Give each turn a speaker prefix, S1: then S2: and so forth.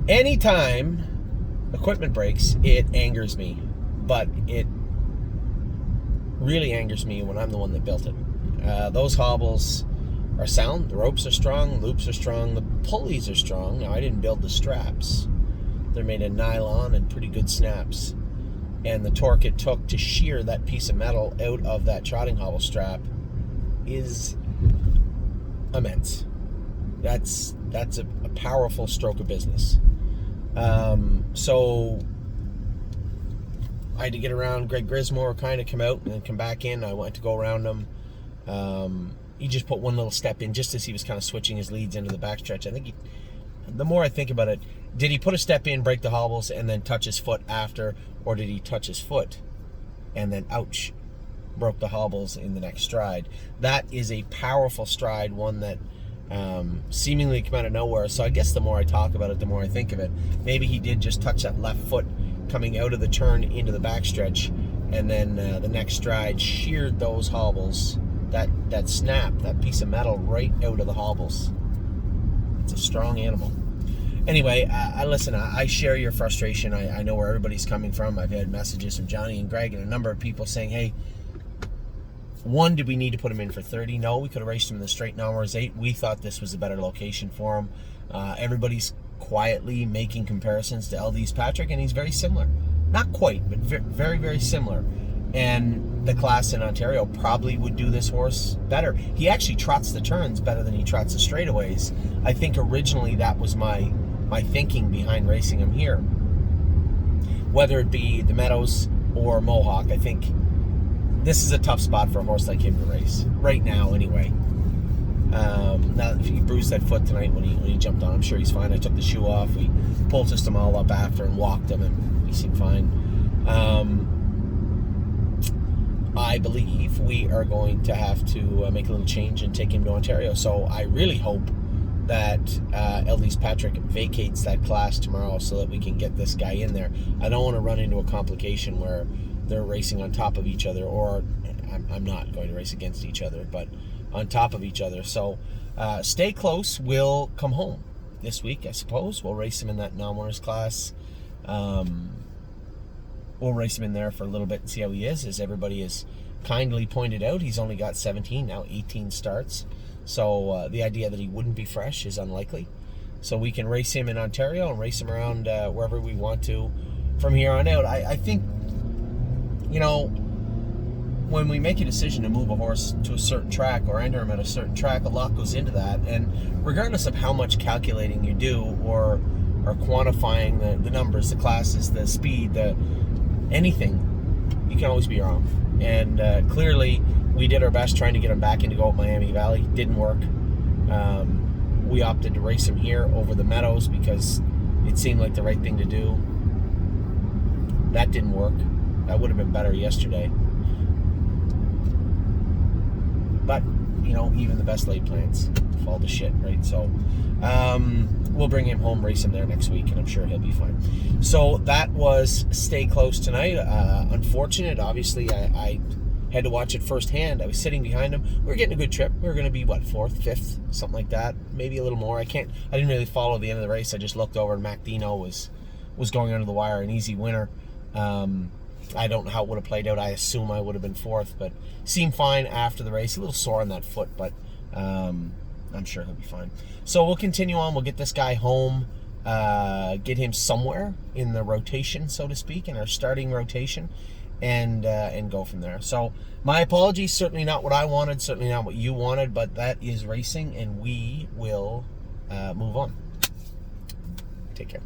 S1: Anytime equipment breaks, it angers me. But it really angers me when I'm the one that built it. Those hobbles are sound. The ropes are strong. Loops are strong. The pulleys are strong. Now, I didn't build the straps. They're made of nylon and pretty good snaps. And the torque it took to shear that piece of metal out of that trotting hobble strap is immense. That's a powerful stroke of business. So I had to get around. Greg Grismore kind of come out and then come back in. I went to go around him. He just put one little step in just as he was kind of switching his leads into the backstretch. I think the more I think about it, did he put a step in, break the hobbles, and then touch his foot after, or did he touch his foot and then, ouch, broke the hobbles in the next stride? That is a powerful stride, one that seemingly came out of nowhere. So I guess the more I talk about it, the more I think of it. Maybe he did just touch that left foot coming out of the turn into the backstretch, and then the next stride sheared those hobbles, that snap, that piece of metal right out of the hobbles. It's a strong animal. Anyway, I share your frustration. I know where everybody's coming from. I've had messages from Johnny and Greg and a number of people saying, hey, one, did we need to put him in for 30? No, we could have raced him in the straight Naumer's 8. We thought this was a better location for him. Everybody's quietly making comparisons to LD's Patrick, and he's very similar. Not quite, but very, very similar. And the class in Ontario probably would do this horse better. He actually trots the turns better than he trots the straightaways. I think originally that was my thinking behind racing him here. Whether it be the Meadows or Mohawk, I think this is a tough spot for a horse like him to race. Right now, anyway. Now, if he bruised that foot tonight when he jumped on, I'm sure he's fine. I took the shoe off. We poulticed him all up after and walked him, and he seemed fine. I believe we are going to have to make a little change and take him to Ontario. So I really hope that LD's Patrick vacates that class tomorrow so that we can get this guy in there. I don't want to run into a complication where they're racing on top of each other, or I'm not going to race against each other, but on top of each other. So stay close. We'll come home this week, I suppose. We'll race him in that non-winners class. We'll race him in there for a little bit and see how he is. As everybody has kindly pointed out, he's only got 17, now 18 starts. So the idea that he wouldn't be fresh is unlikely. So we can race him in Ontario and race him around wherever we want to from here on out. I think, when we make a decision to move a horse to a certain track or enter him at a certain track, a lot goes into that. And regardless of how much calculating you do or quantifying the numbers, the classes, the speed, anything, you can always be wrong. And clearly, we did our best trying to get him back into go at Miami Valley. Didn't work. We opted to race him here over the Meadows because it seemed like the right thing to do. That didn't work. That would have been better yesterday. But, even the best laid plans fall to shit, right? So, we'll bring him home, race him there next week, and I'm sure he'll be fine. So, that was Stay Close tonight. Unfortunate, obviously, I had to watch it firsthand. I was sitting behind him. We were getting a good trip. We were going to be, 4th, 5th, something like that. Maybe a little more. I didn't really follow the end of the race. I just looked over, and Mac Dino was going under the wire, an easy winner. I don't know how it would have played out. I assume I would have been 4th, but seemed fine after the race. A little sore on that foot, but I'm sure he'll be fine. So we'll continue on. We'll get this guy home, get him somewhere in the rotation, so to speak, in our starting rotation, and go from there. So my apologies. Certainly not what I wanted. Certainly not what you wanted, but that is racing, and we will move on. Take care.